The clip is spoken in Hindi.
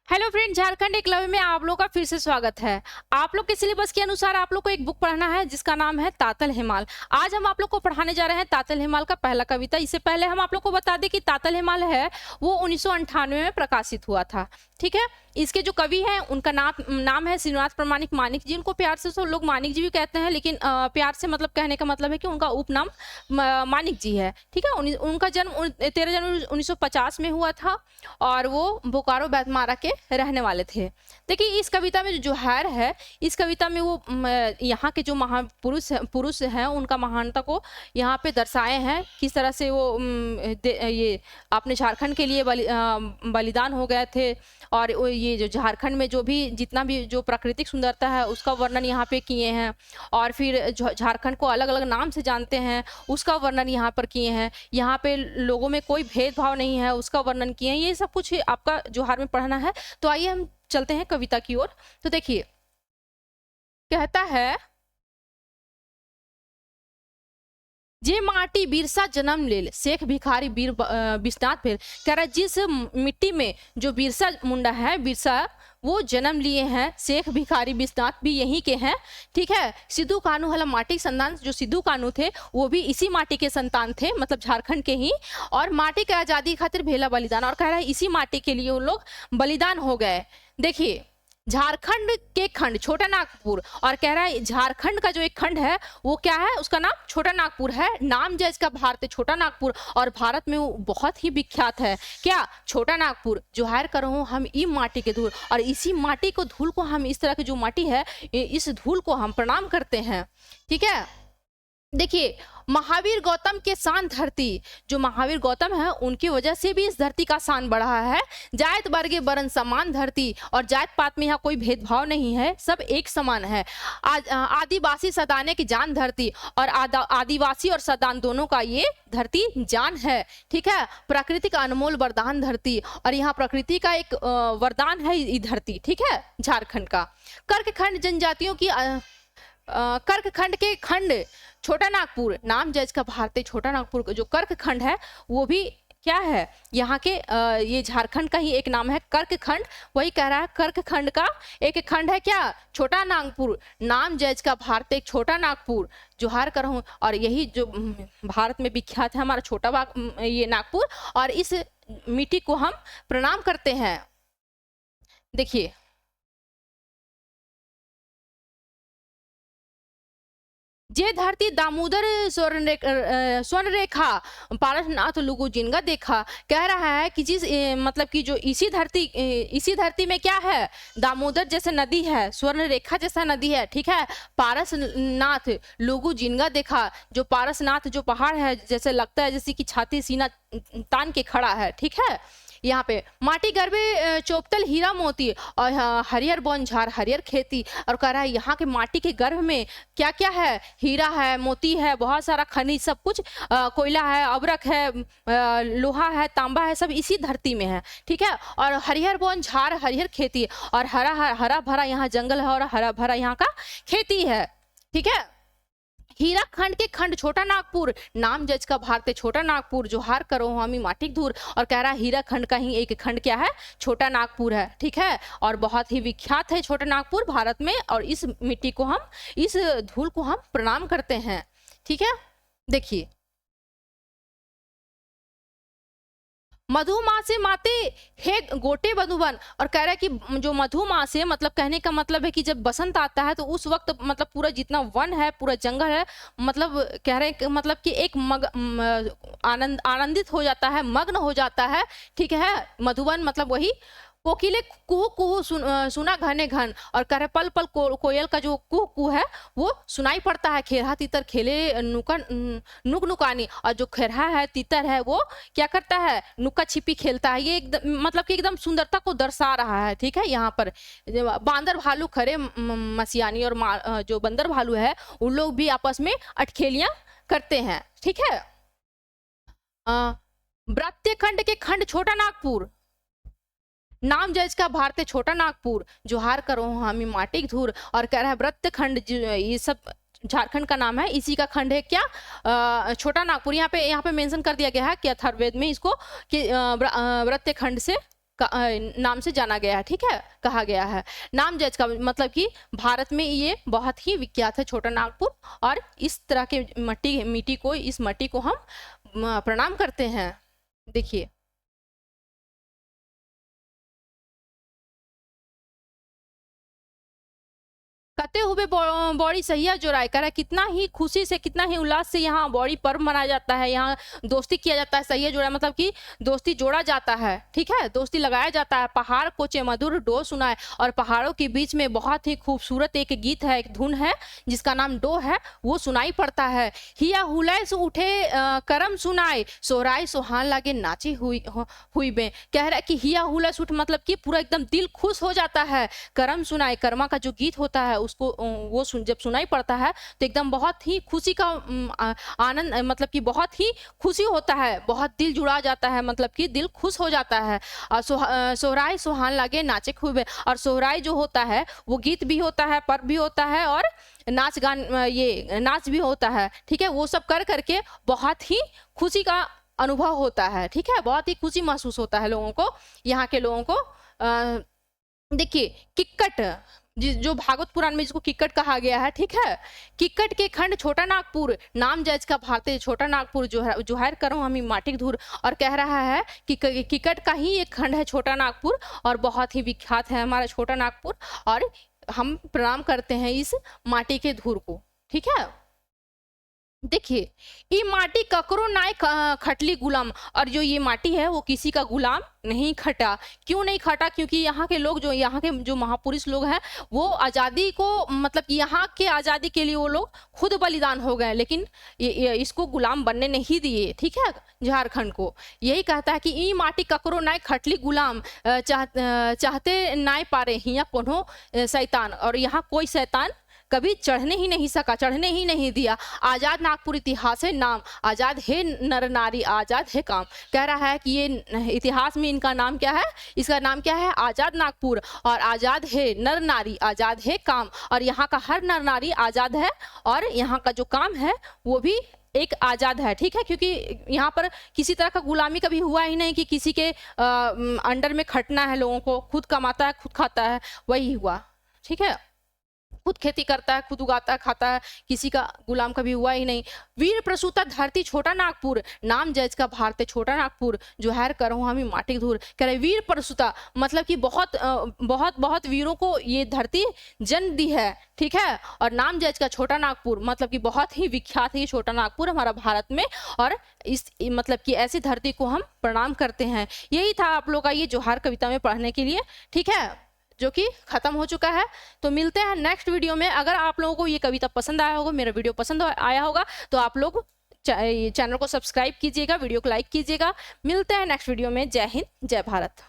हेलो फ्रेंड, झारखंड एकलव्य में आप लोग का फिर से स्वागत है। आप लोग के सिलेबस के अनुसार आप लोग को एक बुक पढ़ना है जिसका नाम है तातल हिमाल। आज हम आप लोग को पढ़ाने जा रहे हैं तातल हिमाल का पहला कविता। इससे पहले हम आप लोग को बता दें कि तातल हिमाल है वो 1998 में प्रकाशित हुआ था। ठीक है, इसके जो कवि हैं उनका नाम है श्रीनिवास प्रमाणिक मानिक जी। उनको प्यार से सब लोग मानिक जी भी कहते हैं, लेकिन प्यार से मतलब कहने का मतलब है कि उनका उपनाम मानिक जी है। ठीक है, उनका जन्म 13 जनवरी 1950 में हुआ था और वो बोकारो बैतमारा के रहने वाले थे। देखिए, इस कविता में जो जोहार है, इस कविता में वो यहाँ के जो पुरुष हैं उनका महानता को यहाँ पे दर्शाए हैं। किस तरह से वो ये अपने झारखंड के लिए बलिदान हो गए थे। और ये जो झारखंड में जो भी जितना भी जो प्राकृतिक सुंदरता है उसका वर्णन यहाँ पे किए हैं। और फिर झारखंड को अलग अलग नाम से जानते हैं उसका वर्णन यहाँ पर किए हैं। यहाँ पे लोगों में कोई भेदभाव नहीं है उसका वर्णन किए हैं। ये सब कुछ आपका जोहार में पढ़ना है। तो आइए हम चलते हैं कविता की ओर। तो देखिए, कहता है, जे माटी बिरसा जन्म लेल शेख भिखारी बीर बिस्नाथ भेल। कह रहा है जिस मिट्टी में जो बिरसा मुंडा है, बिरसा वो जन्म लिए हैं, शेख भिखारी बिस्नाथ भी यहीं के हैं। ठीक है, सिद्धू कानू हला माटी संतान, जो सिद्धू कानू थे वो भी इसी माटी के संतान थे, मतलब झारखंड के ही। और माटी के आजादी खातिर भेला बलिदान, और कह रहा है इसी माटी के लिए उन लोग बलिदान हो गए। देखिए, झारखंड के खंड छोटा नागपुर, और कह रहा है झारखंड का जो एक खंड है वो क्या है, उसका नाम छोटा नागपुर है। नाम जो इसका भारत है छोटा नागपुर, और भारत में वो बहुत ही विख्यात है। क्या, छोटा नागपुर। जोहार करो हम ई माटी के धूल, और इसी माटी को धूल को हम, इस तरह की जो माटी है इस धूल को हम प्रणाम करते हैं। ठीक है, देखिए, महावीर गौतम के शान धरती, जो महावीर गौतम है उनकी वजह से भी इस धरती का शान बढ़ा है। जायत वर्गे बरन समान धरती, और जात पात में यहाँ कोई भेदभाव नहीं है, सब एक समान है। आदिवासी सदाने की जान धरती, और आदिवासी और सदान दोनों का ये धरती जान है। ठीक है, प्रकृति का अनमोल वरदान धरती, और यहाँ प्रकृति का एक वरदान है ये धरती। ठीक है, झारखंड का कर्कखंड जनजातियों की कर्कखंड के खंड छोटा नागपुर, नाम जज का भारतीय छोटा नागपुर जो कर्कखंड है वो भी क्या है, यहाँ के ये झारखंड का ही एक नाम है कर्कखंड। वही कह रहा है कर्कखंड का एक खंड है क्या, छोटा नागपुर, नाम जज का भारतीय छोटा नागपुर। जोहार कर हूँ, और यही जो भारत में विख्यात है हमारा छोटा ये नागपुर, और इस मिट्टी को हम प्रणाम करते हैं। देखिए, जे धरती दामोदर स्वर्ण रेखा पारसनाथ लुगु जिनका देखा। कह रहा है कि जिस मतलब कि जो इसी धरती में क्या है, दामोदर जैसे नदी है, स्वर्ण रेखा जैसा नदी है। ठीक है, पारसनाथ लुगु जिनका देखा, जो पारसनाथ जो पहाड़ है जैसे लगता है जैसे कि छाती सीना तान के खड़ा है। ठीक है, यहाँ पे माटी गर्भे चोपतल हीरा मोती, और हरियर बौनझार हरियर खेती। और कह रहा है यहाँ के माटी के गर्भ में क्या क्या है, हीरा है, मोती है, बहुत सारा खनिज, सब कुछ, कोयला है, अबरक है, लोहा है, तांबा है, सब इसी धरती में है। ठीक है, और हरियर बौनझार हरियर खेती, और हरा भरा यहाँ जंगल है, और हरा भरा यहाँ का खेती है। ठीक है, हीरा खंड के खंड छोटा नागपुर, नाम जज का भारतीय छोटा नागपुर। जोहार करो हमी माटिक धूर, और कह रहा है हीरा खंड का ही एक खंड क्या है, छोटा नागपुर है। ठीक है, और बहुत ही विख्यात है छोटा नागपुर भारत में, और इस मिट्टी को हम, इस धूल को हम प्रणाम करते हैं। ठीक है, देखिए, मधुमासे माते हे गोटे मधुबन, और कह रहा है कि जो मधुमासे, मतलब कहने का मतलब है कि जब बसंत आता है तो उस वक्त मतलब पूरा जितना वन है, पूरा जंगल है, मतलब कह रहे हैं मतलब कि एक आनंदित हो जाता है, मग्न हो जाता है। ठीक है, मधुबन मतलब वही कोकिले कुहू कुहू सुना घने घन, और कह रहे पल पल कोयल का जो कुह कुह है वो सुनाई पड़ता है। खेरहा तीतर खेले नुक नुकानी, और जो खेरहा है तीतर है वो क्या करता है, नुका छिपी खेलता है। ये एकदम मतलब कि एकदम सुंदरता को दर्शा रहा है। ठीक है, यहाँ पर बांदर भालू खरे मसियानी, और जो बंदर भालू है उन लोग भी आपस में अटखेलियां करते हैं। ठीक है, व्रत्य खंड के खंड छोटा नागपुर, नाम जज का भारतीय छोटा नागपुर। जोहार करो हमी माटिक धूर, और कह रहा है व्रत खंड, ये सब झारखंड का नाम है, इसी का खंड है क्या, छोटा नागपुर। यहाँ पे मेंशन कर दिया गया है कि अथर्ववेद में इसको कि व्रत खंड से नाम से जाना गया है, ठीक है, कहा गया है। नामजद का मतलब कि भारत में ये बहुत ही विख्यात है छोटा नागपुर, और इस तरह के इस मट्टी को हम प्रणाम करते हैं। देखिए कहते हुए बौड़ी सहिया जो राय करा, कितना ही खुशी से, कितना ही उल्लास से यहाँ बौड़ी पर्व मनाया जाता है, यहाँ दोस्ती किया जाता है। सहिया जोड़ा मतलब कि दोस्ती जोड़ा जाता है, ठीक है, दोस्ती लगाया जाता है। पहाड़ कोचे मधुर डो सुनाए, और पहाड़ों के बीच में बहुत ही खूबसूरत एक गीत है, एक धुन है जिसका नाम डो है, वो सुनाई पड़ता है। हिया हुलय से उठे करम सुनाए, सोहराय सोहान लागे नाची हुई बे। कह रहा है कि हिया हुलय से उठ मतलब कि पूरा एकदम दिल खुश हो जाता है। करम सुनाए, कर्मा का जो गीत होता है उसको वो जब सुनाई पड़ता है तो एकदम बहुत ही खुशी का आनंद, मतलब कि बहुत ही खुशी होता है, बहुत दिल जुड़ा जाता है, मतलब कि दिल खुश हो जाता है। और सोहराय सोहान लागे नाचे खूब। और सोहराय जो होता है वो गीत भी होता है, पर्व भी होता है, और नाच गान ये नाच भी होता है, ठीक है। वो सब कर करके बहुत ही खुशी का अनुभव होता है, ठीक है, बहुत ही खुशी महसूस होता है लोगों को, यहाँ के लोगों को। देखिए किक्कट, जो भागवत पुराण में जिसको किक्कट कहा गया है, ठीक है, किक्कट के खंड छोटा नागपुर, नाम जज का भारतीय छोटा नागपुर जो है करो हमी माटिक धूर। और कह रहा है कि किक्कट का ही एक खंड है छोटा नागपुर, और बहुत ही विख्यात है हमारा छोटा नागपुर, और हम प्रणाम करते हैं इस माटी के धूर को, ठीक है। देखिए ये माटी ककरो नाय खटली गुलाम, और जो ये माटी है वो किसी का गुलाम नहीं खटा। क्यों नहीं खटा? क्योंकि यहाँ के लोग, जो यहाँ के जो महापुरुष लोग हैं, वो आज़ादी को, मतलब यहाँ के आज़ादी के लिए वो लोग खुद बलिदान हो गए, लेकिन इसको गुलाम बनने नहीं दिए, ठीक है, झारखंड को। यही कहता है कि ई माटी ककरो नाय खटली गुलाम, चाहते नाय पारे हिया कोनो शैतान, और यहाँ कोई शैतान कभी चढ़ने ही नहीं सका, चढ़ने ही नहीं दिया। आजाद नागपुर इतिहास है नाम, आजाद है नर नारी, आजाद है काम। कह रहा है कि ये इतिहास में इनका नाम क्या है, इसका नाम क्या है, आजाद नागपुर, और आजाद है नर नारी, आजाद है काम, और यहाँ का हर नर नारी आजाद है, और यहाँ का जो काम है वो भी एक आज़ाद है, ठीक है। क्योंकि यहाँ पर किसी तरह का गुलामी कभी हुआ ही नहीं कि किसी के अंडर में खटना है लोगों को, खुद कमाता है खुद खाता है, वही हुआ, ठीक है। खुद खेती करता है, खुद उगाता है, खाता है, किसी का गुलाम कभी हुआ ही नहीं। वीर प्रसूता धरती छोटा नागपुर, नाम जज का भारतीय छोटा नागपुर, जो हैर करो हमी माटी धूर। कह रहे वीर प्रसूता मतलब कि बहुत बहुत बहुत वीरों को ये धरती जन्म दी है, ठीक है। और नाम जज का छोटा नागपुर मतलब कि बहुत ही विख्यात है ये छोटा नागपुर हमारा भारत में, और इस मतलब कि ऐसी धरती को हम प्रणाम करते हैं। यही था आप लोग का ये जोहार कविता में पढ़ने के लिए, ठीक है, जो कि खत्म हो चुका है। तो मिलते हैं नेक्स्ट वीडियो में। अगर आप लोगों को ये कविता पसंद आया होगा, मेरा वीडियो पसंद आया होगा, तो आप लोग चैनल को सब्सक्राइब कीजिएगा, वीडियो को लाइक कीजिएगा। मिलते हैं नेक्स्ट वीडियो में। जय हिंद, जय भारत।